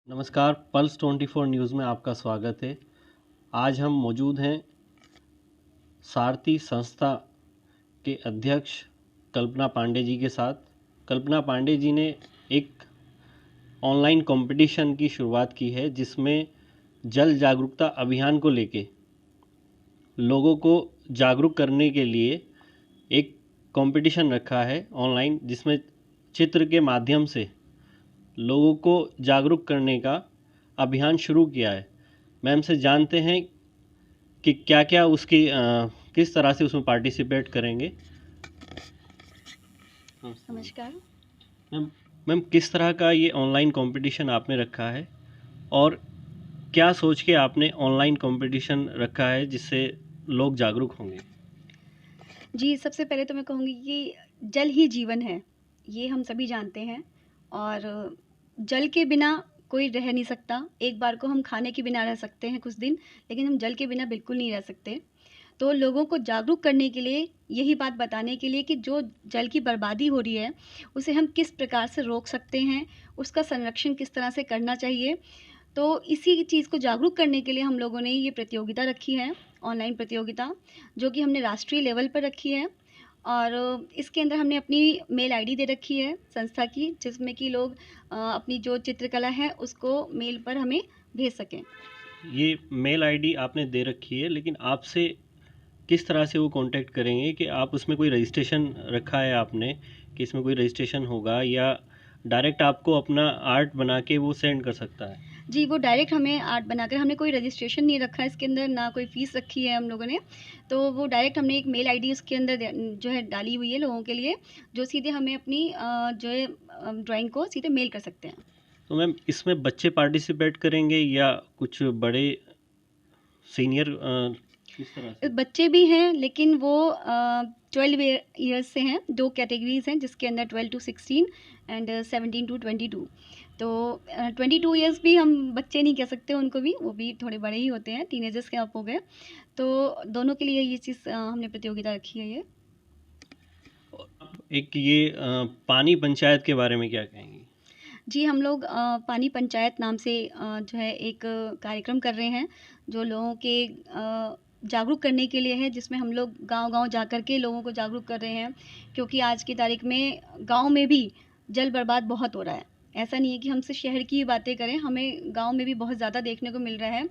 नमस्कार, pulse 24 news में आपका स्वागत है। आज हम मौजूद हैं सारथी संस्था के अध्यक्ष कल्पना पांडे जी के साथ। कल्पना पांडे जी ने एक ऑनलाइन कंपटीशन की शुरुआत की है जिसमें जल जागरूकता अभियान को लेके लोगों को जागरूक करने के लिए एक कंपटीशन रखा है ऑनलाइन, जिसमें चित्र के माध्यम से लोगों को जागरूक करने का अभियान शुरू किया है। मैम से जानते हैं कि क्या क्या उसकी किस तरह से उसमें पार्टिसिपेट करेंगे। नमस्कार। मैम मैम किस तरह का ये ऑनलाइन कंपटीशन आपने रखा है और क्या सोच के आपने ऑनलाइन कंपटीशन रखा है जिससे लोग जागरूक होंगे? जी, सबसे पहले तो मैं कहूँगी कि जल ही जीवन है, ये हम सभी जानते हैं और जल के बिना कोई रह नहीं सकता। एक बार को हम खाने के बिना रह सकते हैं कुछ दिन, लेकिन हम जल के बिना बिल्कुल नहीं रह सकते। तो लोगों को जागरूक करने के लिए, यही बात बताने के लिए कि जो जल की बर्बादी हो रही है, उसे हम किस प्रकार से रोक सकते हैं, उसका संरक्षण किस तरह से करना चाहिए। तो इसी चीज़ को जागरूक करने के लिए हम लोगों ने ये प्रतियोगिता रखी है, ऑनलाइन प्रतियोगिता, जो कि हमने राष्ट्रीय लेवल पर रखी है और इसके अंदर हमने अपनी मेल आईडी दे रखी है संस्था की, जिसमें कि लोग अपनी जो चित्रकला है उसको मेल पर हमें भेज सकें। ये मेल आईडी आपने दे रखी है, लेकिन आपसे किस तरह से वो कांटेक्ट करेंगे कि आप उसमें कोई रजिस्ट्रेशन रखा है आपने कि इसमें कोई रजिस्ट्रेशन होगा, या डायरेक्ट आपको अपना आर्ट बना के वो सेंड कर सकता है? जी, वो डायरेक्ट हमें आर्ट बनाकर, हमने कोई रजिस्ट्रेशन नहीं रखा है इसके अंदर, ना कोई फ़ीस रखी है हम लोगों ने। तो वो डायरेक्ट हमने एक मेल आईडी उसके अंदर जो है डाली हुई है लोगों के लिए, जो सीधे हमें अपनी जो है ड्राइंग को सीधे मेल कर सकते हैं। तो मैम इसमें बच्चे पार्टिसिपेट करेंगे या कुछ बड़े सीनियर, किस तरह से? बच्चे भी हैं, लेकिन वो 12 ईयर्स से हैं। 2 कैटेगरीज़ हैं जिसके अंदर 12 टू 16 एंड 17 टू 22। तो 22 ईयर्स भी हम बच्चे नहीं कह सकते उनको भी, वो भी थोड़े बड़े ही होते हैं, टीनेजर्स के अप हो गए। तो दोनों के लिए ये चीज़ हमने प्रतियोगिता रखी है ये। एक ये पानी पंचायत के बारे में क्या कहेंगी? जी, हम लोग पानी पंचायत नाम से जो है एक कार्यक्रम कर रहे हैं, जो लोगों के जागरूक करने के लिए है, जिसमें हम लोग गाँव-गाँव जा कर के लोगों को जागरूक कर रहे हैं। क्योंकि आज की तारीख में गाँव में भी जल बर्बाद बहुत हो रहा है। ऐसा नहीं है कि हम सिर्फ़ शहर की ही बातें करें, हमें गाँव में भी बहुत ज़्यादा देखने को मिल रहा है।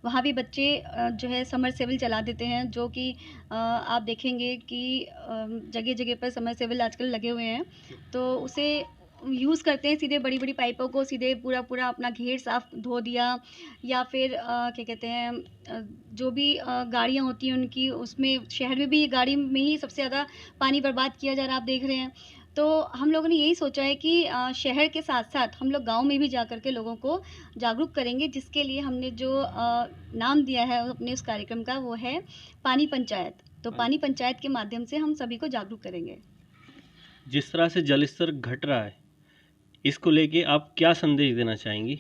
वहाँ भी बच्चे जो है समरसेबल चला देते हैं, जो कि आप देखेंगे कि जगह-जगह पर समरसेबल आजकल लगे हुए हैं। तो उसे यूज़ करते हैं, सीधे बड़ी-बड़ी पाइपों को सीधे पूरा-पूरा अपना घेर साफ़ धो दिया, या फिर क्या कहते हैं, जो भी गाड़ियाँ होती हैं उनकी, उसमें शहर में भी गाड़ी में ही सबसे ज़्यादा पानी बर्बाद किया जा रहा है, आप देख रहे हैं। तो हम लोगों ने यही सोचा है कि शहर के साथ-साथ हम लोग गाँव में भी जा कर के लोगों को जागरूक करेंगे, जिसके लिए हमने जो नाम दिया है अपने उस कार्यक्रम का, वो है पानी पंचायत। तो पानी पंचायत के माध्यम से हम सभी को जागरूक करेंगे। जिस तरह से जल स्तर घट रहा है, इसको लेके आप क्या संदेश देना चाहेंगी?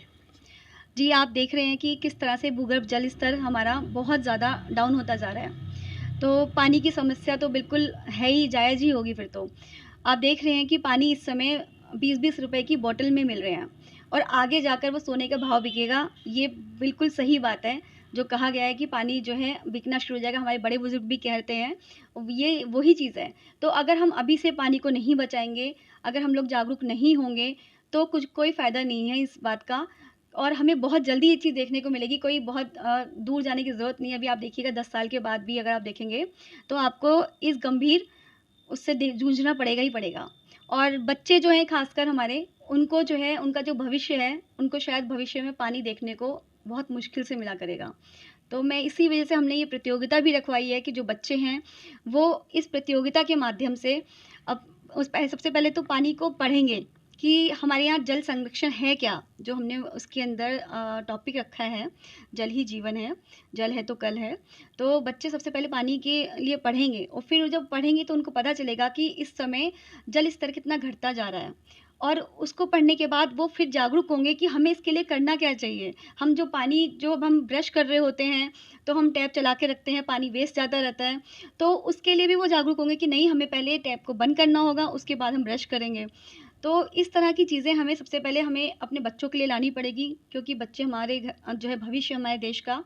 जी, आप देख रहे हैं कि किस तरह से भूगर्भ जल स्तर हमारा बहुत ज़्यादा डाउन होता जा रहा है। तो पानी की समस्या तो बिल्कुल है ही, जायज़ ही होगी फिर तो। आप देख रहे हैं कि पानी इस समय 20-20 रुपए की बॉटल में मिल रहे हैं और आगे जाकर वो सोने का भाव बिकेगा, ये बिल्कुल सही बात है। जो कहा गया है कि पानी जो है बिकना शुरू हो जाएगा, हमारे बड़े-बुज़ुर्ग भी कहते हैं, ये वही चीज़ है। तो अगर हम अभी से पानी को नहीं बचाएँगे, अगर हम लोग जागरूक नहीं होंगे, तो कुछ कोई फ़ायदा नहीं है इस बात का। और हमें बहुत जल्दी ये चीज़ देखने को मिलेगी, कोई बहुत दूर जाने की ज़रूरत नहीं है। अभी आप देखिएगा 10 साल के बाद भी अगर आप देखेंगे, तो आपको इस गंभीर उससे जूझना पड़ेगा ही पड़ेगा। और बच्चे जो हैं ख़ासकर हमारे, उनको जो है उनका जो भविष्य है, उनको शायद भविष्य में पानी देखने को बहुत मुश्किल से मिला करेगा। तो मैं इसी वज़ह से हमने ये प्रतियोगिता भी रखवाई है कि जो बच्चे हैं, वो इस प्रतियोगिता के माध्यम से अब सबसे पहले तो पानी को पढ़ेंगे कि हमारे यहाँ जल संरक्षण है क्या? जो हमने उसके अंदर टॉपिक रखा है, जल ही जीवन है, जल है तो कल है। तो बच्चे सबसे पहले पानी के लिए पढ़ेंगे और फिर जब पढ़ेंगे तो उनको पता चलेगा कि इस समय जल स्तर कितना घटता जा रहा है। और उसको पढ़ने के बाद वो फिर जागरूक होंगे कि हमें इसके लिए करना क्या चाहिए। हम जो पानी, जो अब हम ब्रश कर रहे होते हैं, तो हम टैप चला के रखते हैं, पानी वेस्ट जाता रहता है। तो उसके लिए भी वो जागरूक होंगे कि नहीं, हमें पहले टैप को बंद करना होगा, उसके बाद हम ब्रश करेंगे। तो इस तरह की चीज़ें हमें सबसे पहले हमें अपने बच्चों के लिए लानी पड़ेगी, क्योंकि बच्चे हमारे जो है भविष्य हमारे देश का।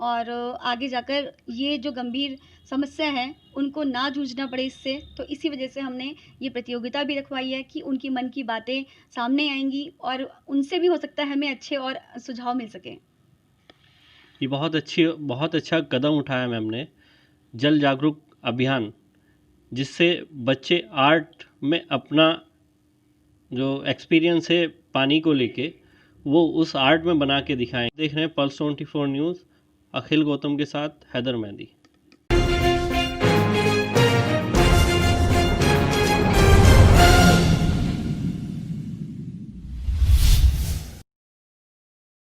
और आगे जाकर ये जो गंभीर समस्या है उनको ना जूझना पड़े इससे, तो इसी वजह से हमने ये प्रतियोगिता भी रखवाई है कि उनकी मन की बातें सामने आएँगी और उनसे भी हो सकता है हमें अच्छे और सुझाव मिल सकें। ये बहुत अच्छा कदम उठाया मैम ने, जल जागरूक अभियान, जिससे बच्चे आर्ट में अपना जो एक्सपीरियंस है पानी को लेके वो उस आर्ट में बना के दिखाएं। देख रहे हैं पल्स 24 न्यूज़, अखिल गौतम के साथ हैदर मेहंदी।